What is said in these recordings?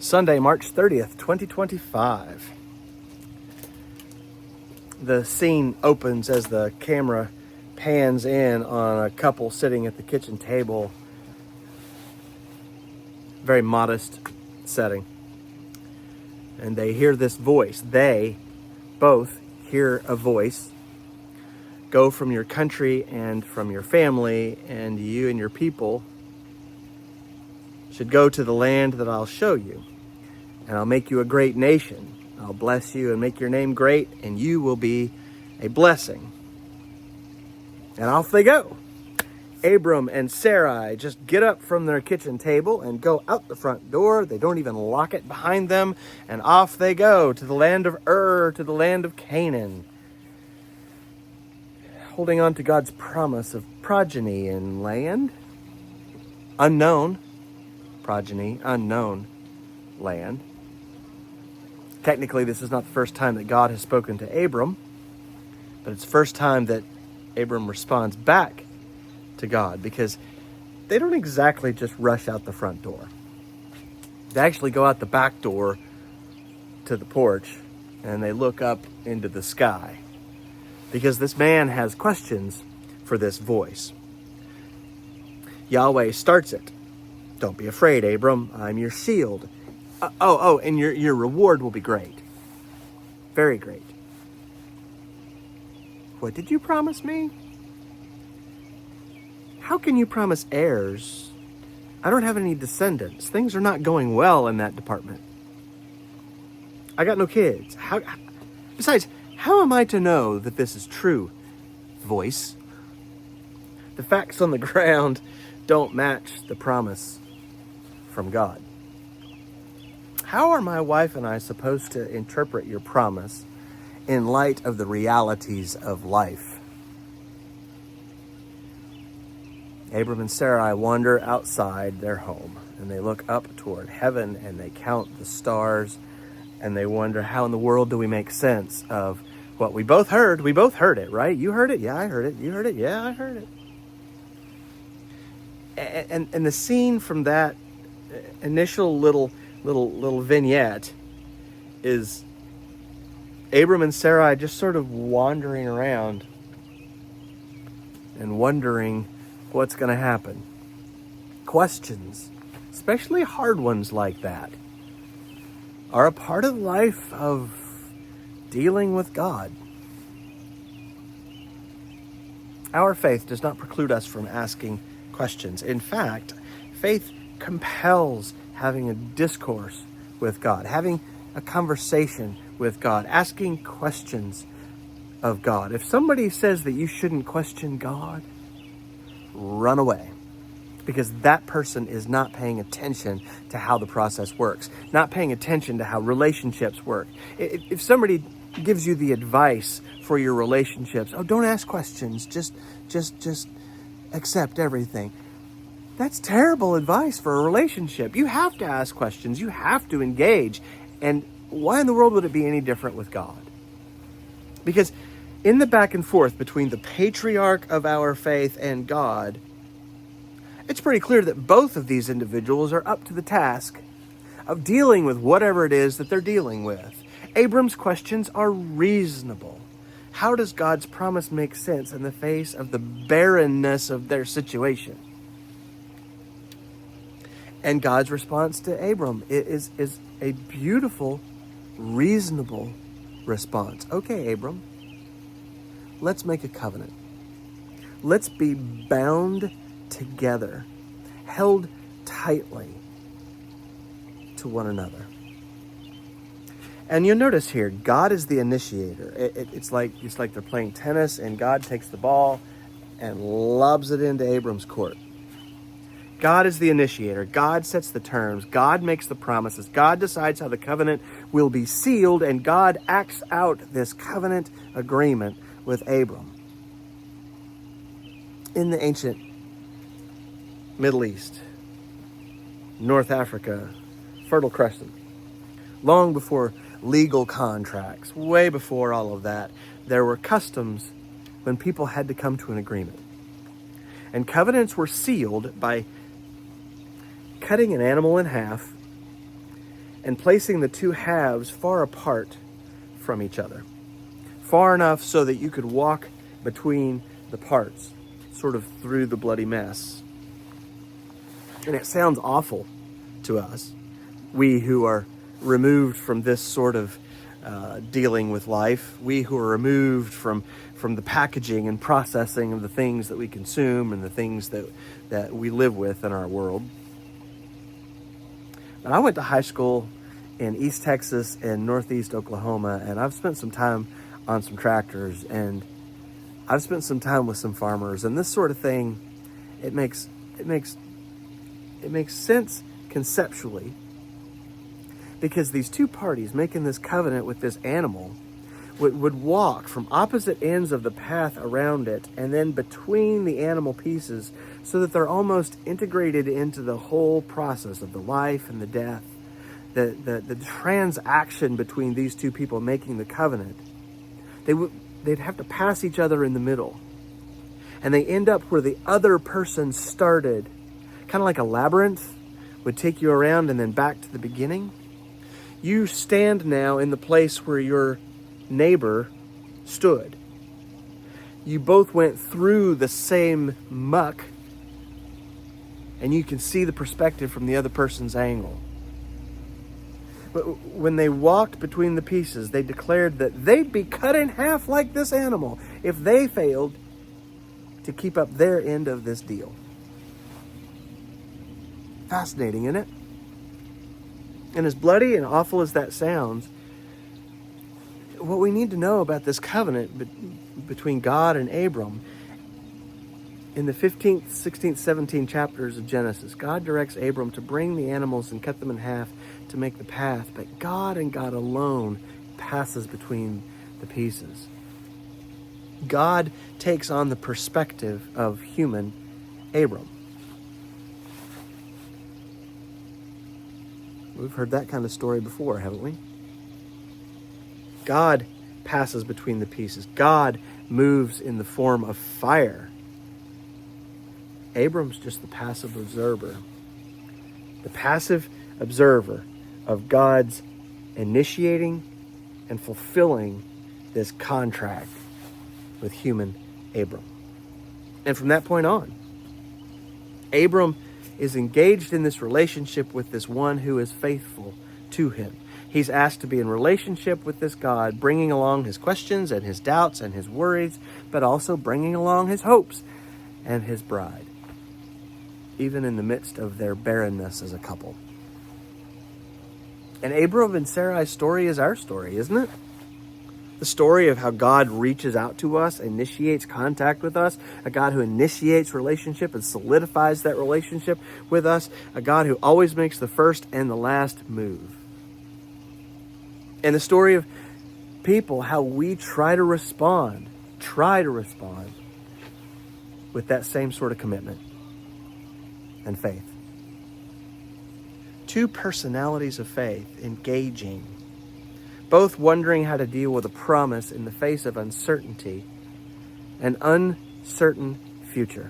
Sunday, March 30th, 2025. The scene opens as the camera pans in on a couple sitting at the kitchen table. Very modest setting. And they hear this voice. They both hear a voice. Go from your country and from your family, and you and your people should go to the land that I'll show you. And I'll make you a great nation. I'll bless you and make your name great, and you will be a blessing. And off they go. Abram and Sarai just get up from their kitchen table and go out the front door. They don't even lock it behind them. And off they go to the land of Ur, to the land of Canaan. Holding on to God's promise of progeny in land. Unknown. Progeny, unknown land. Technically, this is not the first time that God has spoken to Abram, but it's the first time that Abram responds back to God, because they don't exactly just rush out the front door. They actually go out the back door to the porch, and they look up into the sky, because this man has questions for this voice. Yahweh starts it. Don't be afraid, Abram. I'm your shield. And your reward will be great. Very great. What did you promise me? How can you promise heirs? I don't have any descendants. Things are not going well in that department. I got no kids. Besides, how am I to know that this is true, voice? The facts on the ground don't match the promise from God. How are my wife and I supposed to interpret your promise in light of the realities of life? Abram and Sarai wander outside their home, and they look up toward heaven, and they count the stars, and they wonder, how in the world do we make sense of what we both heard? We both heard it, right? You heard it? Yeah, I heard it. You heard it? Yeah, I heard it. And the scene from that initial little vignette is Abram and Sarai just sort of wandering around and wondering what's going to happen. Questions, especially hard ones like that, are a part of life of dealing with God. Our faith does not preclude us from asking questions. In fact, faith compels having a discourse with God, having a conversation with God, asking questions of God. If somebody says that you shouldn't question God, run away, because that person is not paying attention to how the process works, not paying attention to how relationships work. If somebody gives you the advice for your relationships, don't ask questions, just accept everything. That's terrible advice for a relationship. You have to ask questions. You have to engage. And why in the world would it be any different with God? Because in the back and forth between the patriarch of our faith and God, it's pretty clear that both of these individuals are up to the task of dealing with whatever it is that they're dealing with. Abram's questions are reasonable. How does God's promise make sense in the face of the barrenness of their situation? And God's response to Abram is a beautiful, reasonable response. Okay, Abram, let's make a covenant. Let's be bound together, held tightly to one another. And you'll notice here, God is the initiator. It's like they're playing tennis, and God takes the ball and lobs it into Abram's court. God is the initiator. God sets the terms. God makes the promises. God decides how the covenant will be sealed, and God acts out this covenant agreement with Abram. In the ancient Middle East, North Africa, Fertile Crescent, long before legal contracts, way before all of that, there were customs when people had to come to an agreement. And covenants were sealed by cutting an animal in half and placing the two halves far apart from each other. Far enough so that you could walk between the parts, sort of through the bloody mess. And it sounds awful to us, we who are removed from this sort of dealing with life, we who are removed from the packaging and processing of the things that we consume and the things that we live with in our world. But I went to high school in East Texas and Northeast Oklahoma, and I've spent some time on some tractors, and I've spent some time with some farmers, and this sort of thing, it makes sense conceptually, because these two parties making this covenant with this animal would walk from opposite ends of the path around it and then between the animal pieces, so that they're almost integrated into the whole process of the life and the death, the transaction between these two people making the covenant. They'd have to pass each other in the middle, and they end up where the other person started, kind of like a labyrinth would take you around and then back to the beginning. You stand now in the place where your neighbor stood. You both went through the same muck, and you can see the perspective from the other person's angle. But when they walked between the pieces, they declared that they'd be cut in half like this animal if they failed to keep up their end of this deal. Fascinating, isn't it? And as bloody and awful as that sounds, what we need to know about this covenant between God and Abram, in the 15th, 16th, 17th chapters of Genesis, God directs Abram to bring the animals and cut them in half to make the path, but God and God alone passes between the pieces. God takes on the perspective of human Abram. We've heard that kind of story before, haven't we? God passes between the pieces. God moves in the form of fire. Abram's just the passive observer. The passive observer of God's initiating and fulfilling this contract with human Abram. And from that point on, Abram is engaged in this relationship with this one who is faithful to him. He's asked to be in relationship with this God, bringing along his questions and his doubts and his worries, but also bringing along his hopes and his bride, even in the midst of their barrenness as a couple. And Abram and Sarai's story is our story, isn't it? The story of how God reaches out to us, initiates contact with us, a God who initiates relationship and solidifies that relationship with us, a God who always makes the first and the last move. And the story of people, how we try to respond with that same sort of commitment and faith. Two personalities of faith engaging, both wondering how to deal with a promise in the face of uncertainty, an uncertain future,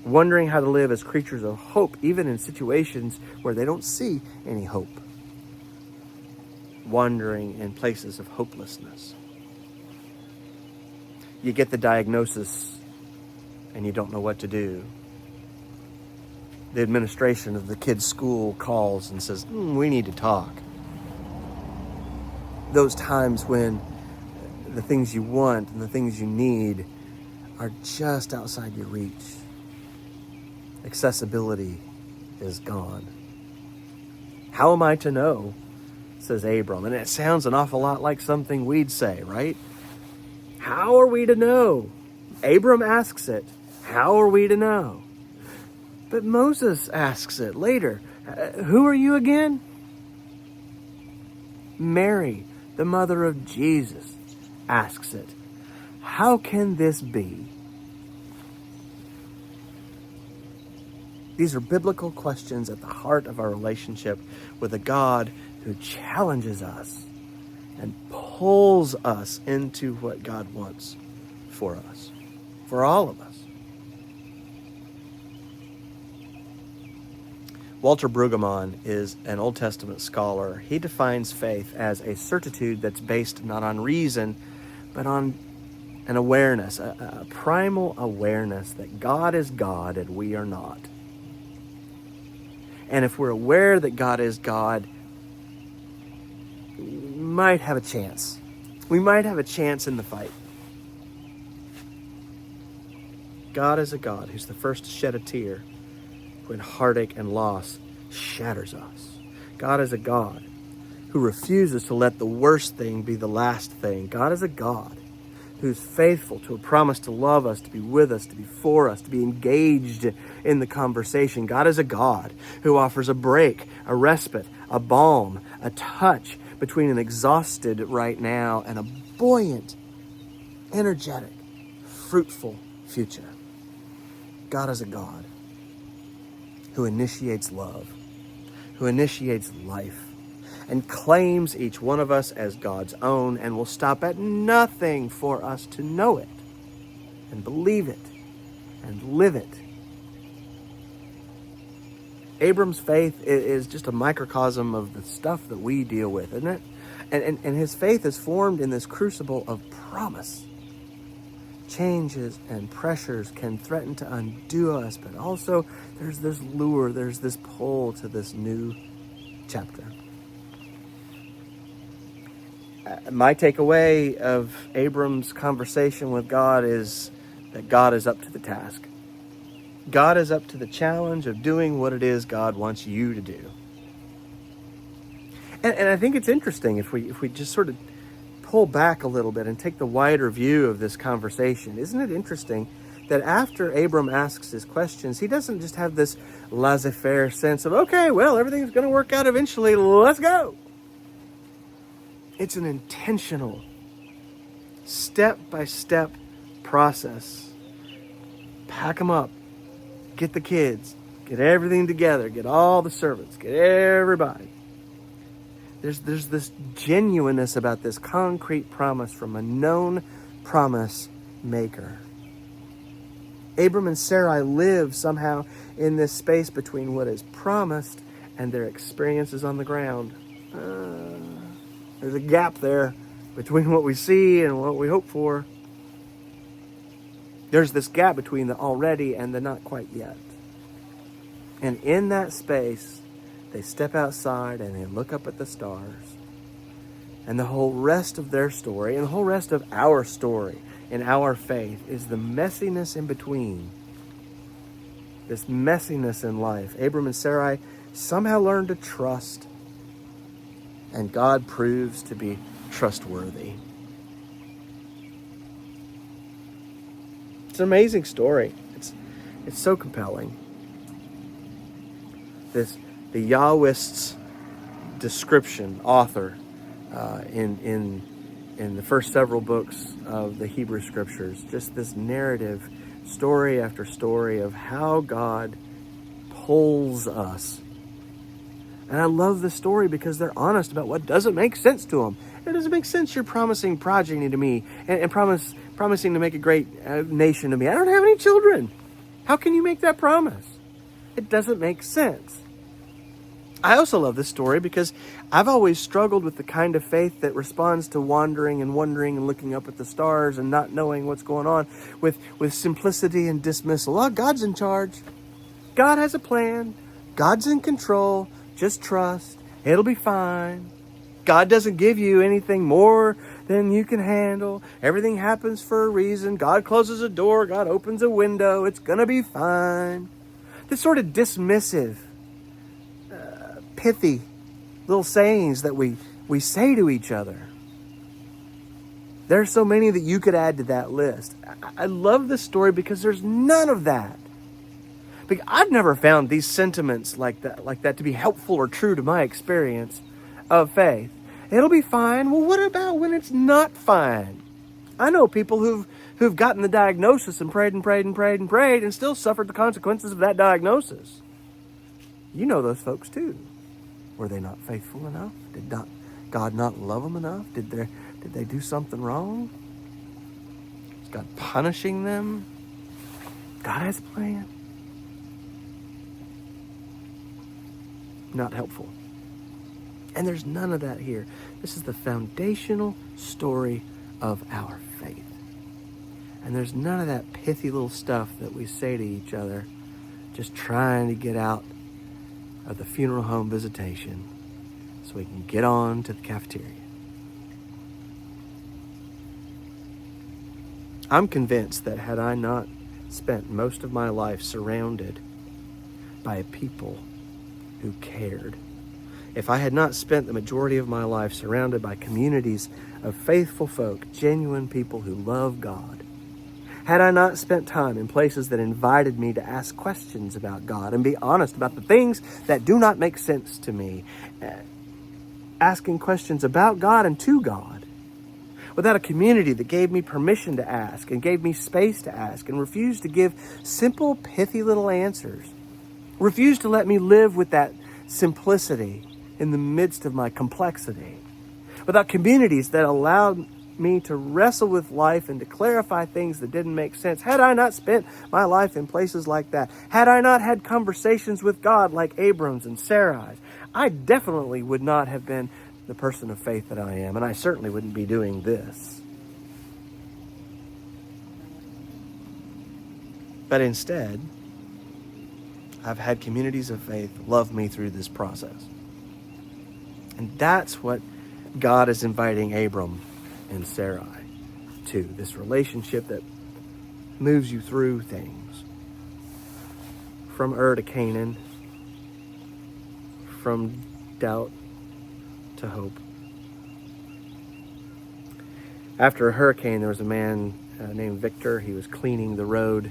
wondering how to live as creatures of hope, even in situations where they don't see any hope, wandering in places of hopelessness. You get the diagnosis and you don't know what to do. The administration of the kid's school calls and says, we need to talk. Those times when the things you want and the things you need are just outside your reach. Accessibility is gone. How am I to know? Says Abram. And it sounds an awful lot like something we'd say, right? How are we to know? Abram asks it. How are we to know? But Moses asks it later. Who are you again? Mary, the mother of Jesus, asks it. How can this be? These are biblical questions at the heart of our relationship with a God who challenges us and pulls us into what God wants for us, for all of us. Walter Brueggemann is an Old Testament scholar. He defines faith as a certitude that's based not on reason, but on an awareness, a primal awareness that God is God and we are not. And if we're aware that God is God, we might have a chance. We might have a chance in the fight. God is a God who's the first to shed a tear when heartache and loss shatters us. God is a God who refuses to let the worst thing be the last thing. God is a God who's faithful to a promise to love us, to be with us, to be for us, to be engaged in the conversation. God is a God who offers a break, a respite, a balm, a touch between an exhausted right now and a buoyant, energetic, fruitful future. God is a God who initiates love, who initiates life, and claims each one of us as God's own, and will stop at nothing for us to know it and believe it and live it. Abram's faith is just a microcosm of the stuff that we deal with, isn't it? And his faith is formed in this crucible of promise. Changes and pressures can threaten to undo us, but also there's this lure, there's this pull to this new chapter. My takeaway of Abram's conversation with God is that God is up to the task. God is up to the challenge of doing what it is God wants you to do. And I think it's interesting if we just sort of pull back a little bit and take the wider view of this conversation. Isn't it interesting that after Abram asks his questions, he doesn't just have this laissez-faire sense of, okay, well, everything's going to work out eventually, let's go. It's an intentional, step-by-step process. Pack them up. Get the kids. Get everything together. Get all the servants. Get everybody. There's this genuineness about this concrete promise from a known promise maker. Abram and Sarai live somehow in this space between what is promised and their experiences on the ground. There's a gap there between what we see and what we hope for. There's this gap between the already and the not quite yet. And in that space, they step outside and they look up at the stars. And the whole rest of their story and the whole rest of our story and our faith is the messiness in between. This messiness in life. Abram and Sarai somehow learn to trust. And God proves to be trustworthy. It's an amazing story. It's so compelling. The Yahwist's description, author, in the first several books of the Hebrew Scriptures, just this narrative, story after story of how God pulls us. And I love the story because they're honest about what doesn't make sense to them. It doesn't make sense you're promising progeny to me and promising to make a great nation to me. I don't have any children. How can you make that promise? It doesn't make sense. I also love this story because I've always struggled with the kind of faith that responds to wandering and wondering and looking up at the stars and not knowing what's going on with simplicity and dismissal. Oh, God's in charge. God has a plan. God's in control. Just trust. It'll be fine. God doesn't give you anything more than you can handle. Everything happens for a reason. God closes a door. God opens a window. It's going to be fine. This sort of dismissive, pithy little sayings that we say to each other. There are so many that you could add to that list. I love this story because there's none of that. Because I've never found these sentiments like that to be helpful or true to my experience of faith. It'll be fine. Well, what about when it's not fine? I know people who've gotten the diagnosis and prayed and prayed and prayed and prayed and still suffered the consequences of that diagnosis. You know those folks too. Were they not faithful enough? Did God not love them enough? Did they do something wrong? Is God punishing them? God has a plan. not helpful. And there's none of that here. This is the foundational story of our faith. And there's none of that pithy little stuff that we say to each other, just trying to get out of the funeral home visitation so we can get on to the cafeteria. I'm convinced that had I not spent most of my life surrounded by a people who cared, if I had not spent the majority of my life surrounded by communities of faithful folk, genuine people who love God, had I not spent time in places that invited me to ask questions about God and be honest about the things that do not make sense to me, asking questions about God and to God, without a community that gave me permission to ask and gave me space to ask and refused to give simple, pithy little answers, refused to let me live with that simplicity in the midst of my complexity, without communities that allowed me to wrestle with life and to clarify things that didn't make sense, had I not spent my life in places like that, had I not had conversations with God like Abram's and Sarai's, I definitely would not have been the person of faith that I am, and I certainly wouldn't be doing this. But instead, I've had communities of faith love me through this process. And that's what God is inviting Abram and Sarai to, this relationship that moves you through things. From Ur to Canaan, from doubt to hope. After a hurricane, there was a man named Victor. He was cleaning the road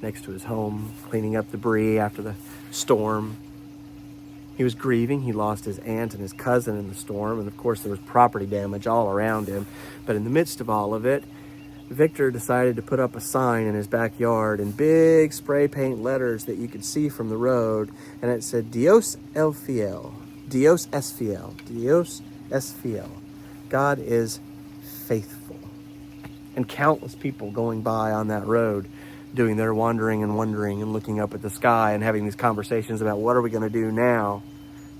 next to his home, cleaning up debris after the storm. He was grieving. He lost his aunt and his cousin in the storm, and of course there was property damage all around him. But in the midst of all of it, Victor decided to put up a sign in his backyard in big spray paint letters that you could see from the road, and it said, Dios el fiel, Dios es fiel, Dios es fiel. God is faithful. And countless people going by on that road doing their wandering and wondering and looking up at the sky and having these conversations about what are we going to do now,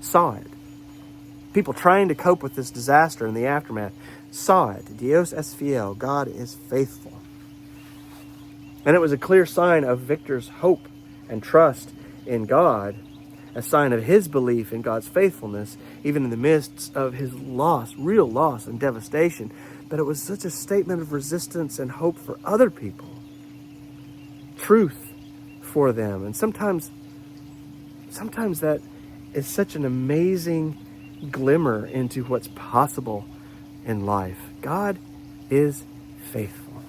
saw it. People trying to cope with this disaster in the aftermath saw it. Dios es fiel. God is faithful. And it was a clear sign of Victor's hope and trust in God, a sign of his belief in God's faithfulness, even in the midst of his loss, real loss and devastation. But it was such a statement of resistance and hope for other people. Truth for them. And sometimes that is such an amazing glimmer into what's possible in life. God is faithful.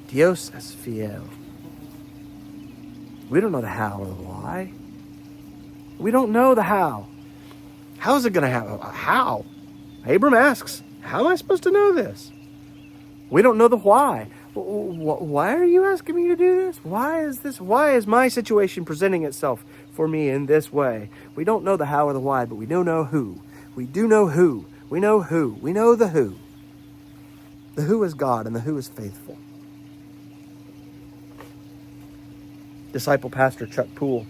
Dios es fiel. We don't know the how or the why. We don't know the how. How is it going to happen? How? Abram asks, how am I supposed to know this? We don't know the why. Why are you asking me to do this? Why is this? Why is my situation presenting itself for me in this way? We don't know the how or the why, but we do know who. We do know who. We know who. We know the who. The who is God and the who is faithful. Disciple pastor Chuck Poole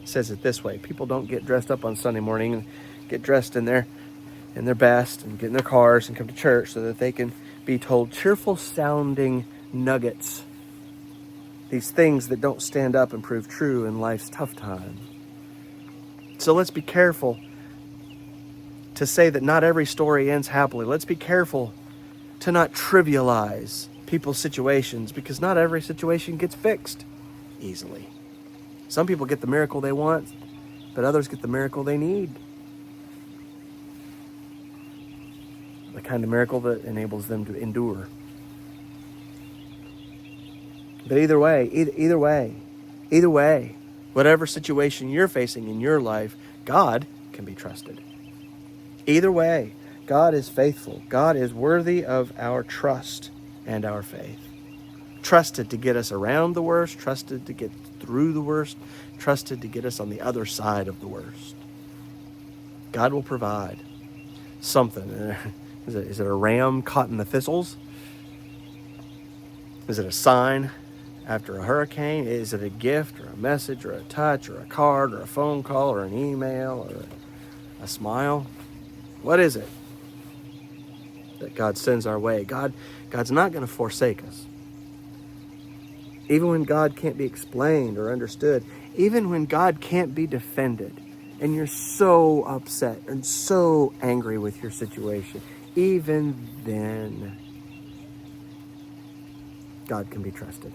says it this way. People don't get dressed up on Sunday morning and get dressed in their best and get in their cars and come to church so that they can be told cheerful sounding nuggets. These things that don't stand up and prove true in life's tough times. So let's be careful to say that not every story ends happily. Let's be careful to not trivialize people's situations, because not every situation gets fixed easily. Some people get the miracle they want, but others get the miracle they need. The kind of miracle that enables them to endure. But either way, whatever situation you're facing in your life, God can be trusted. Either way, God is faithful. God is worthy of our trust and our faith. Trusted to get us around the worst, trusted to get through the worst, trusted to get us on the other side of the worst. God will provide something. Is it a ram caught in the thistles? Is it a sign after a hurricane? Is it a gift or a message or a touch or a card or a phone call or an email or A smile? What is it that God sends our way? God's not going to forsake us. Even when God can't be explained or understood, even when God can't be defended, and you're so upset and so angry with your situation, even then, God can be trusted.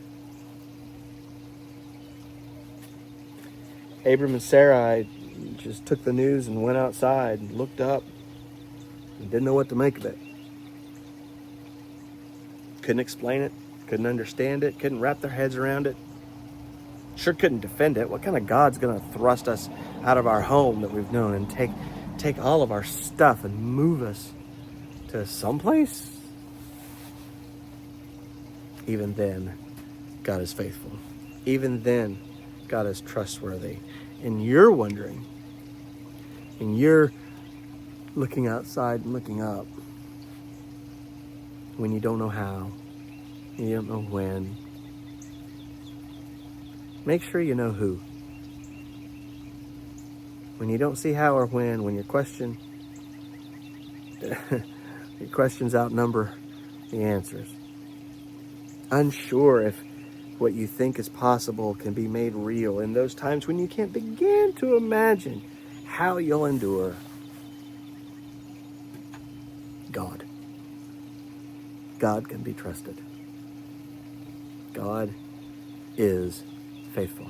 Abram and Sarai just took the news and went outside and looked up and didn't know what to make of it. Couldn't explain it, couldn't understand it, couldn't wrap their heads around it. Sure couldn't defend it. What kind of God's going to thrust us out of our home that we've known and take all of our stuff and move us to someplace? Even then, God is faithful. Even then, God is trustworthy. And you're wondering, and you're looking outside and looking up when you don't know how, and you don't know when. Make sure you know who. When you don't see how or when your questions outnumber the answers. Unsure if what you think is possible can be made real in those times when you can't begin to imagine how you'll endure. God. God can be trusted. God is faithful.